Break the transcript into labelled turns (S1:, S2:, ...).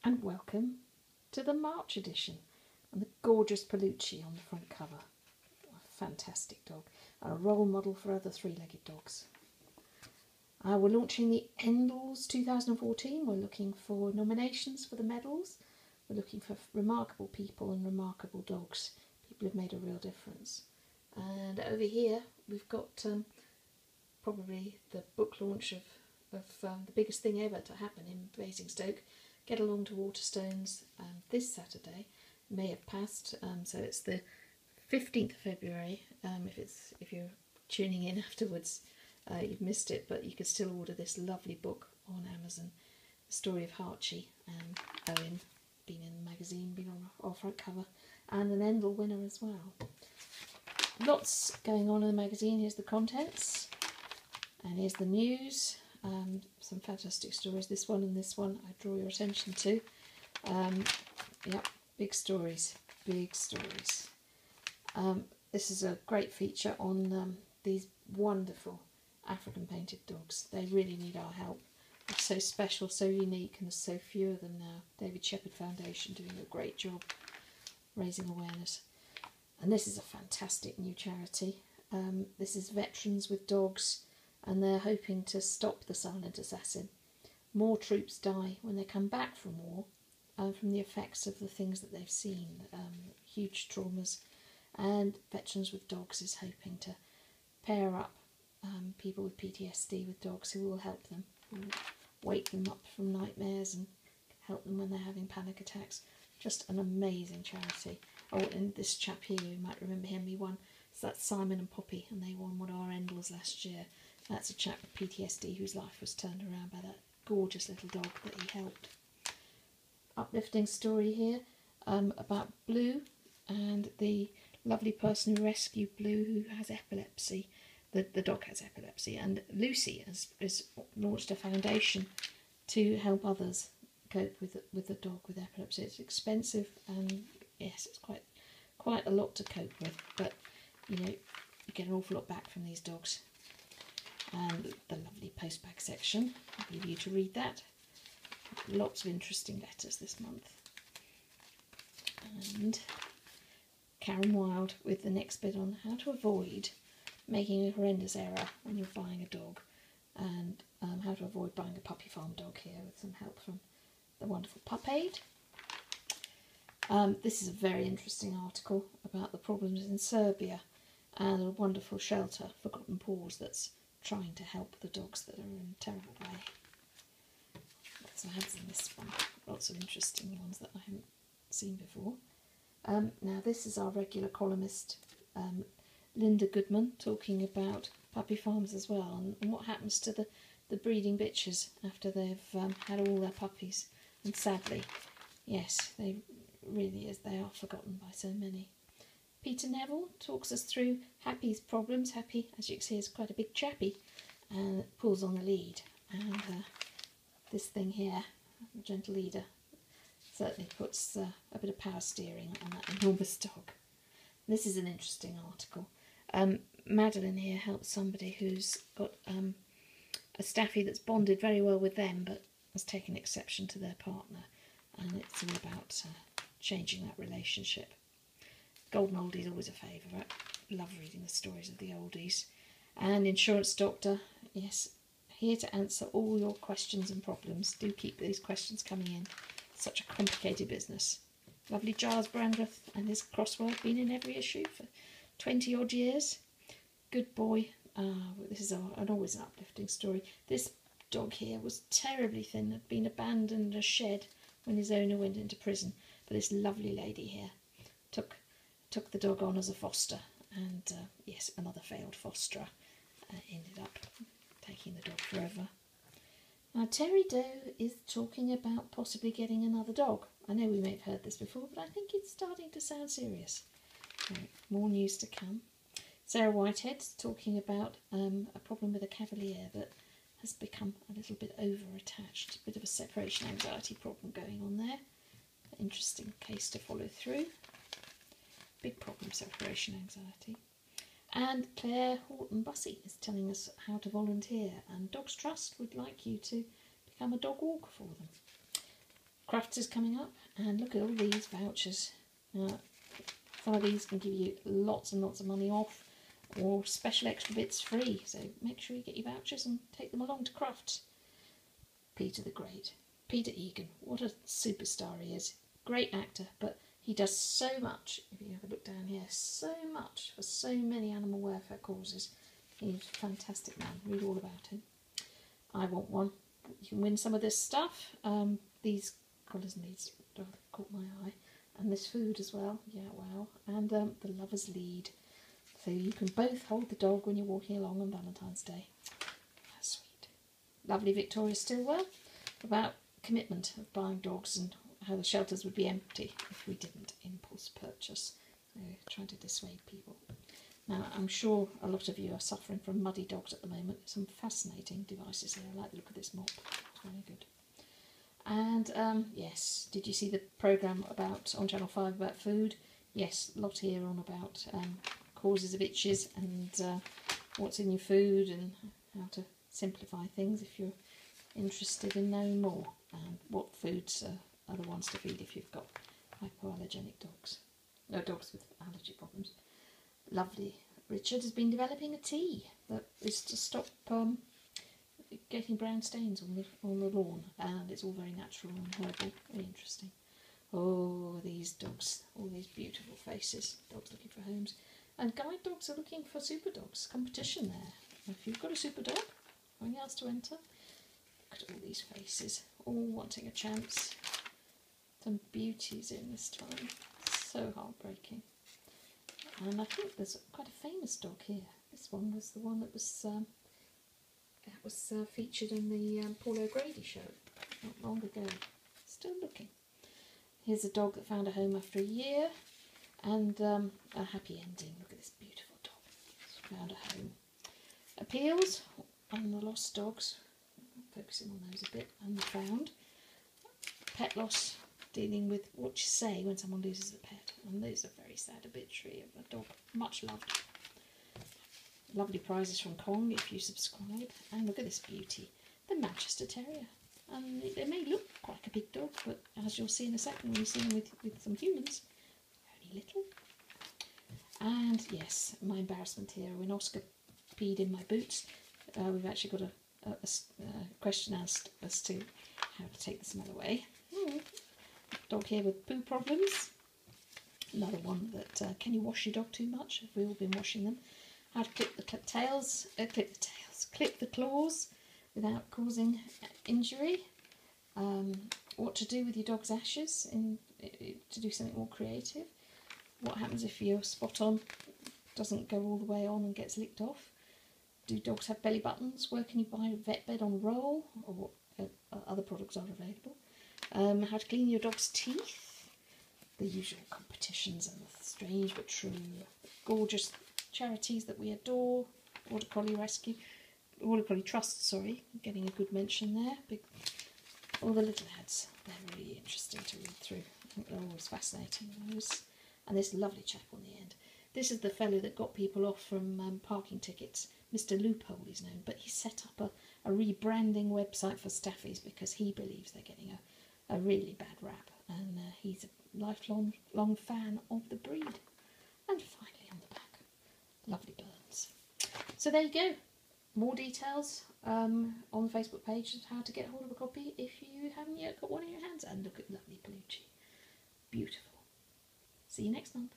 S1: and welcome to the March edition and the gorgeous Palucci on the front cover. A fantastic dog, a role model for other three-legged dogs. We're launching the Endles 2014. We're looking for nominations for the medals. We're looking for remarkable people and remarkable dogs. People who've made a real difference. And over here we've got probably the book launch of the biggest thing ever to happen in Basingstoke. Get Along to Waterstones this Saturday. May have passed, so it's the 15th of February. If you're tuning in afterwards, you've missed it, but you can still order this lovely book on Amazon. The story of Harchie and Owen, been in the magazine, been on our front cover, and an Endle winner as well. Lots going on in the magazine. Here's the contents, and here's the news. Some fantastic stories. This one and this one I draw your attention to. Yep, big stories, big stories. This is a great feature on these wonderful African painted dogs. They really need our help. It's so special, so unique, and there's so few of them now. David Shepherd Foundation doing a great job raising awareness. And this is a fantastic new charity. This is Veterans with Dogs, and they're hoping to stop the silent assassin. More troops die when they come back from war from the effects of the things that they've seen, huge traumas. And Veterans with Dogs is hoping to pair up people with PTSD with dogs who will help them, wake them up from nightmares and help them when they're having panic attacks. Just an amazing charity. Oh, and this chap here, you might remember him, he won. So that's Simon and Poppy, and they won one of our Endles last year. That's a chap with PTSD whose life was turned around by that gorgeous little dog that he helped. Uplifting story here about Blue and the lovely person who rescued Blue, who has epilepsy. The dog has epilepsy, and Lucy has launched a foundation to help others cope with a dog with epilepsy. It's expensive, and yes, it's quite a lot to cope with, but you know, you get an awful lot back from these dogs. And the lovely postbag section, I'll leave you to read that. Lots of interesting letters this month. And Karen Wilde with the next bit on how to avoid making a horrendous error when you're buying a dog, and how to avoid buying a puppy farm dog here, with some help from the wonderful Pup Aid. This is a very interesting article about the problems in Serbia and a wonderful shelter, Forgotten Paws, that's trying to help the dogs that are in terrible way. So I have in this one, lots of interesting ones that I haven't seen before. Now this is our regular columnist, Linda Goodman, talking about puppy farms as well, and what happens to the breeding bitches after they've had all their puppies. And sadly, yes, they are forgotten by so many. Peter Neville talks us through Happy's problems. Happy, as you can see, is quite a big chappy, and pulls on the lead. And this thing here, the gentle leader, certainly puts a bit of power steering on that enormous dog. This is an interesting article. Madeline here helps somebody who's got a staffy that's bonded very well with them, but has taken exception to their partner, and it's all about changing that relationship. Golden Oldies always a favourite. Love reading the stories of the oldies. And Insurance Doctor, yes, here to answer all your questions and problems. Do keep these questions coming in. Such a complicated business. Lovely Giles Brandreth and his crossword, been in every issue for 20 odd years. Good boy. This is always an uplifting story. This dog here was terribly thin, had been abandoned in a shed when his owner went into prison. But this lovely lady here took the dog on as a foster, and yes, another failed fosterer ended up taking the dog forever. Now Terry Doe is talking about possibly getting another dog. I know we may have heard this before, but I think it's starting to sound serious. Right, more news to come. Sarah Whitehead's talking about a problem with a Cavalier that has become a little bit over-attached. A bit of a separation anxiety problem going on there. Interesting case to follow through. Big problem, separation anxiety. And Claire Horton-Bussey is telling us how to volunteer, and Dogs Trust would like you to become a dog walker for them. Crafts is coming up, and look at all these vouchers. Some of these can give you lots and lots of money off, or special extra bits free, so make sure you get your vouchers and take them along to Crufts. Peter the Great. Peter Egan, what a superstar he is. Great actor, but he does so much, if you have a look down here, so much for so many animal welfare causes. He's a fantastic man, read all about him. I want one. You can win some of this stuff. These colours and these caught my eye. And this food as well, yeah, wow. And the Lover's Lead. So you can both hold the dog when you're walking along on Valentine's Day. That's sweet. Lovely Victoria Stilwell about commitment of buying dogs and how the shelters would be empty if we didn't impulse purchase. So trying to dissuade people. Now, I'm sure a lot of you are suffering from muddy dogs at the moment. Some fascinating devices here. I like the look of this mop. It's very good. And yes, did you see the programme on Channel 5 about food? Yes, a lot here on about causes of itches and what's in your food and how to simplify things if you're interested in knowing more, and what foods are the ones to feed if you've got hypoallergenic dogs. No, dogs with allergy problems. Lovely. Richard has been developing a tea that is to stop getting brown stains on the lawn, and it's all very natural and herbal. Very interesting. Oh, these dogs, all these beautiful faces. Dogs looking for homes, and guide dogs are looking for super dogs. Competition there. If you've got a super dog, anything else to enter? Look at all these faces, all wanting a chance. Some beauties in this time. So heartbreaking. And I think there's quite a famous dog here. This one was the one that was featured in the Paul O'Grady show not long ago. Still looking. Here's a dog that found a home after a year, and a happy ending. Look at this beautiful dog. Found a home. Appeals on the lost dogs. Focusing on those a bit. And the found. Pet loss. Dealing with what you say when someone loses a pet. And there's a very sad obituary of a dog much loved. Lovely prizes from Kong if you subscribe. And look at this beauty, the Manchester Terrier. And they may look like a big dog, but as you'll see in a second when you see them with some humans, they're only little. And yes, my embarrassment here, when Oscar peed in my boots, we've actually got a question asked as to how to take the smell away. Dog here with poo problems. Another one that, can you wash your dog too much? Have we all been washing them? How to clip the claws without causing injury. What to do with your dog's ashes to do something more creative. What happens if your spot on doesn't go all the way on and gets licked off. Do dogs have belly buttons? Where can you buy a vet bed on roll, or what other products are available? How to clean your dog's teeth. The usual competitions and the strange but true gorgeous charities that we adore. Border Collie Trust, sorry, getting a good mention there. All the little ads, they're really interesting to read through. I think they're always fascinating, those. And this lovely chap on the end. This is the fellow that got people off from parking tickets. Mr. Loophole he's known, but he set up a rebranding website for staffies because he believes they're getting a really bad rap, and he's a lifelong fan of the breed. And finally on the back, lovely birds. So there you go. More details on the Facebook page of how to get hold of a copy if you haven't yet got one in your hands. And look at lovely Palucci. Beautiful. See you next month.